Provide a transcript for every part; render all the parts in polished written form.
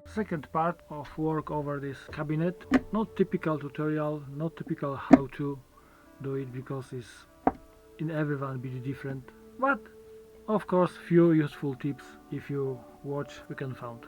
Second part of work over this cabinet. Not typical tutorial, not typical how to do it, because it's in everyone be different, but of course few useful tips if you watch we can find.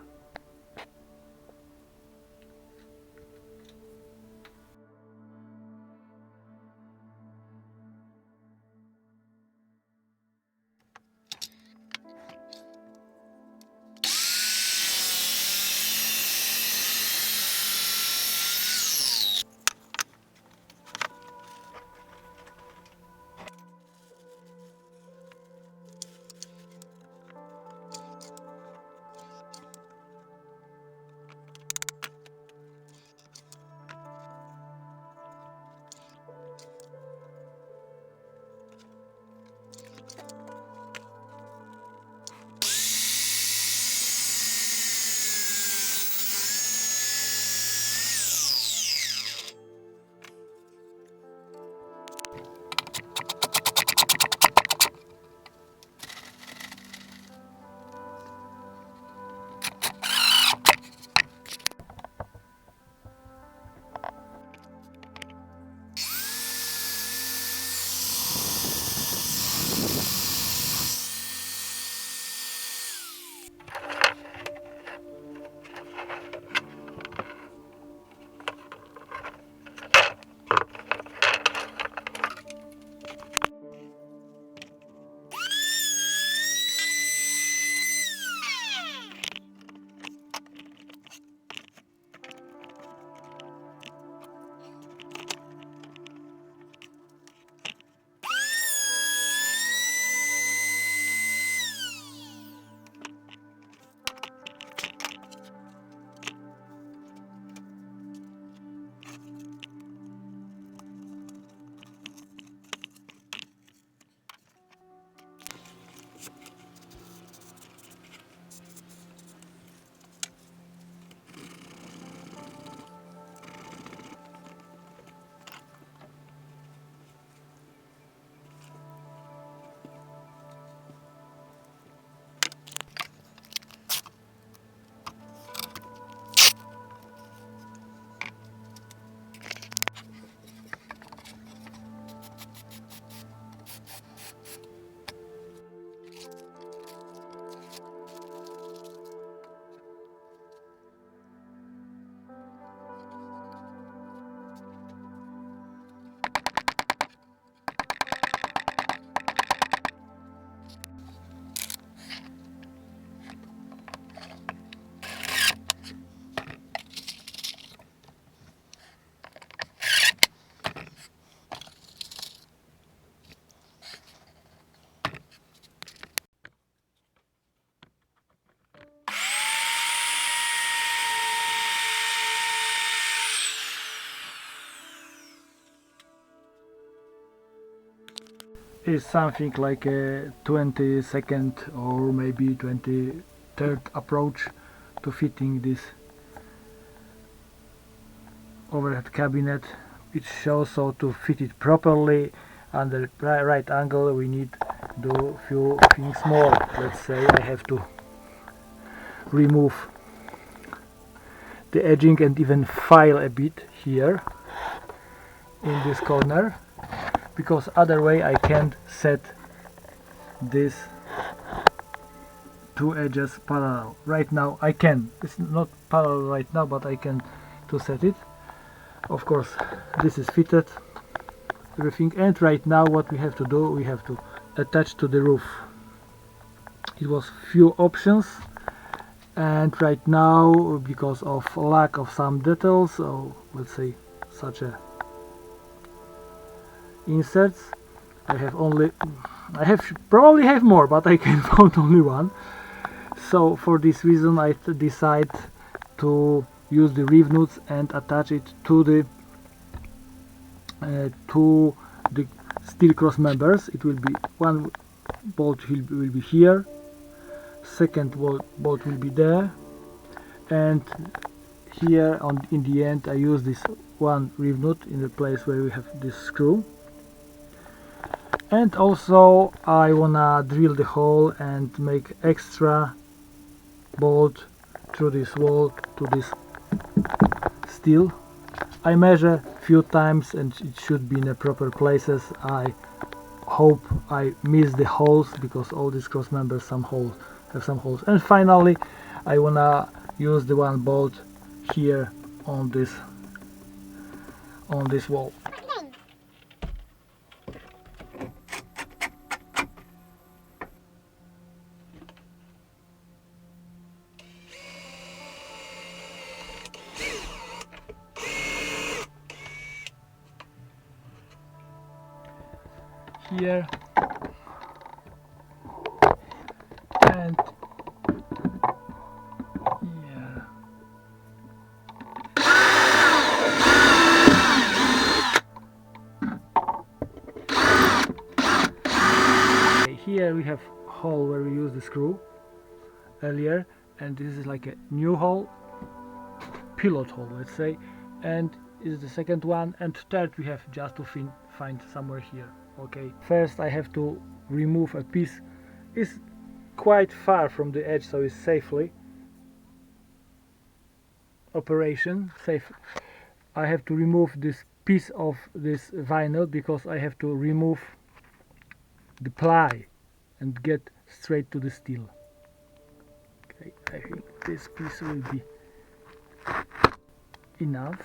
Is something like a 20-second or maybe 23rd approach to fitting this overhead cabinet. It shows so to fit it properly under right angle we need do few things more. Let's say I have to remove the edging and even file a bit here in this corner, because other way I can't set these two edges parallel. Right now I can. It's not parallel right now, but I can to set it. Of course this is fitted, everything, and right now what we have to do, we have to attach to the roof. It was few options, and right now because of lack of some details, so let's say such a inserts, I probably have more, but I can find only one. So for this reason I decide to use the reeve nuts and attach it to the steel cross members. It will be one bolt will be here, second bolt will be there, and here in the end I use this one reeve nut in the place where we have this screw. And also I wanna drill the hole and make extra bolt through this wall to this steel. I measure few times and it should be in the proper places. I hope I miss the holes because all these cross members have some holes. And finally I wanna use the one bolt here on this wall. Here and here. Okay, here we have hole where we used the screw earlier, and this is like a new hole, pilot hole, let's say, and is the second one, and third we have just to find somewhere here. Okay, first I have to remove a piece. It's quite far from the edge, so it's safely safe. I have to remove this piece of this vinyl because I have to remove the ply and get straight to the steel. Okay, I think this piece will be enough.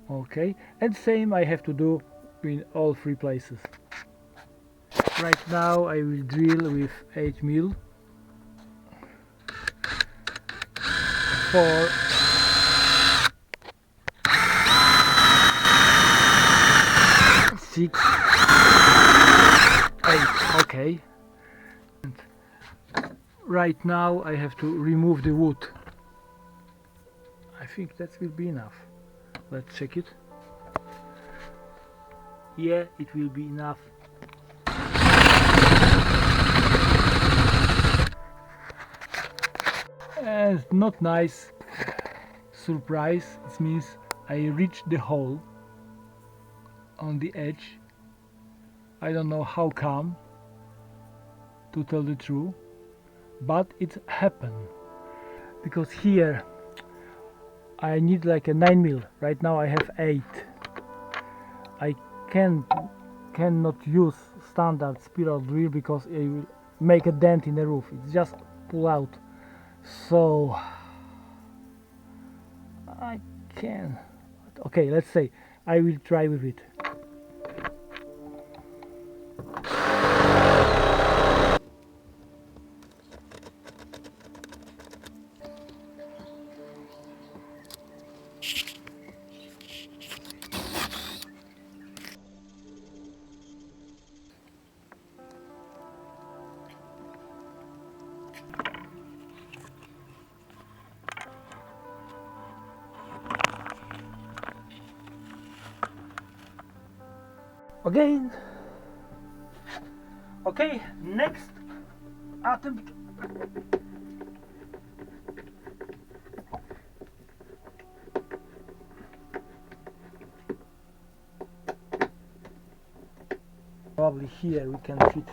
Okay, and same I have to do in all three places. Right now I will drill with 8mm for 6, 8. Okay, and right now I have to remove the wood. I think that will be enough. Let's check it. Yeah, it will be enough. And not nice surprise, it means I reached the hole on the edge. I don't know how come, to tell the truth, but it happened because here I need like a 9mm. Right now I have 8. I cannot use standard spiral drill because it will make a dent in the roof. It's just pull out. So I can. Okay, let's say I will try with it. Again. Okay, next attempt. Probably here we can fit.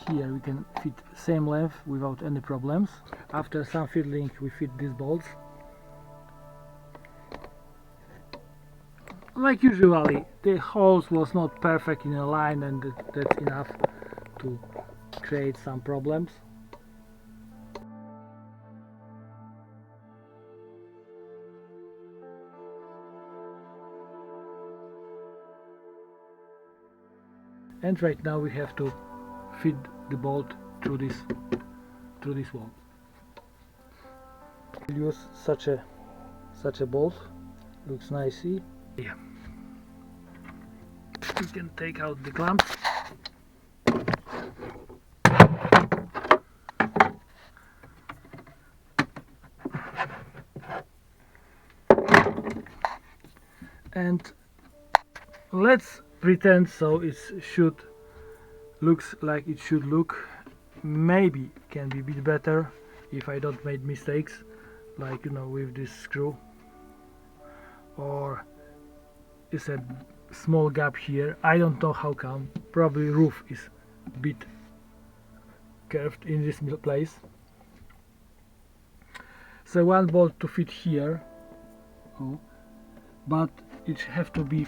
Here we can fit same length without any problems. After some fiddling, we fit these bolts. Like usually, the holes was not perfect in a line, and that's enough to create some problems. And right now we have to fit the bolt through this wall. We'll use such a bolt. Looks nicey. Yeah. We can take out the clamps. And let's pretend so it should looks like it should look. Maybe can be a bit better if I don't make mistakes, like with this screw, or it's a small gap here. I don't know how come. Probably roof is bit curved in this place. So one bolt to fit here, but it have to be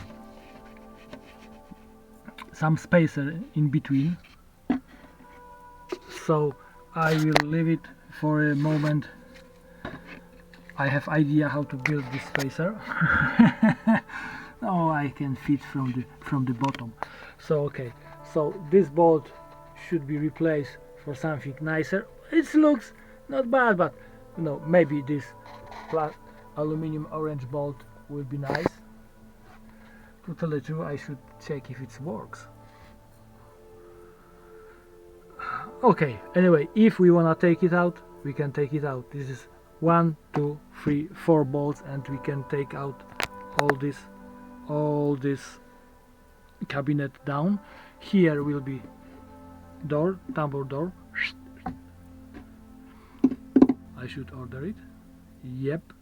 some spacer in between. So I will leave it for a moment. I have idea how to build this spacer. Oh, I can fit from the bottom. So okay, so this bolt should be replaced for something nicer. It looks not bad, but you know, maybe this aluminum orange bolt will be nice. To tell the truth, I should check if it works. Okay, anyway, if we wanna take it out, we can take it out. This is 1, 2, 3, 4 bolts, and we can take out all this cabinet down. Here will be door, tumble door. I should order it. Yep.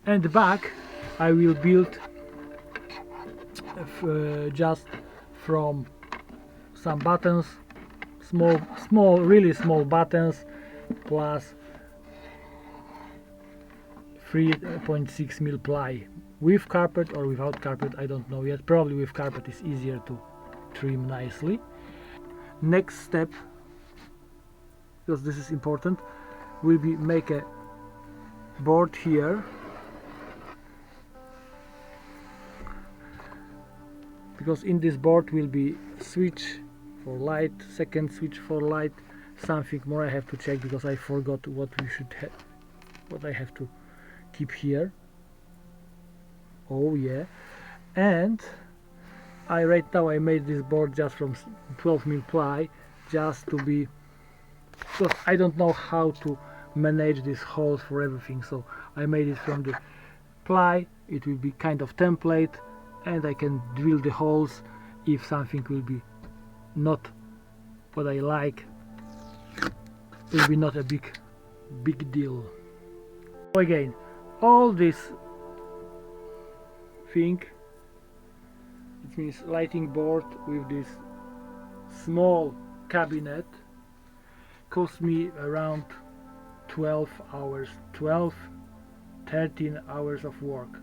And the back I will build just from some buttons, really small buttons, plus 3.6 mil ply, with carpet or without carpet, I don't know yet. Probably with carpet is easier to trim nicely. Next step, because this is important, will be make a board here, because in this board will be switch for light, second switch for light, something more I have to check because I forgot what we should have, what I have to keep here. Oh yeah. And right now I made this board just from 12 mil ply, just to be, because I don't know how to manage these holes for everything, so I made it from the ply. It will be kind of template, and I can drill the holes if something will be not what I like. It will be not a big deal. Again, all this thing, it means lighting board with this small cabinet, cost me around 13 hours of work.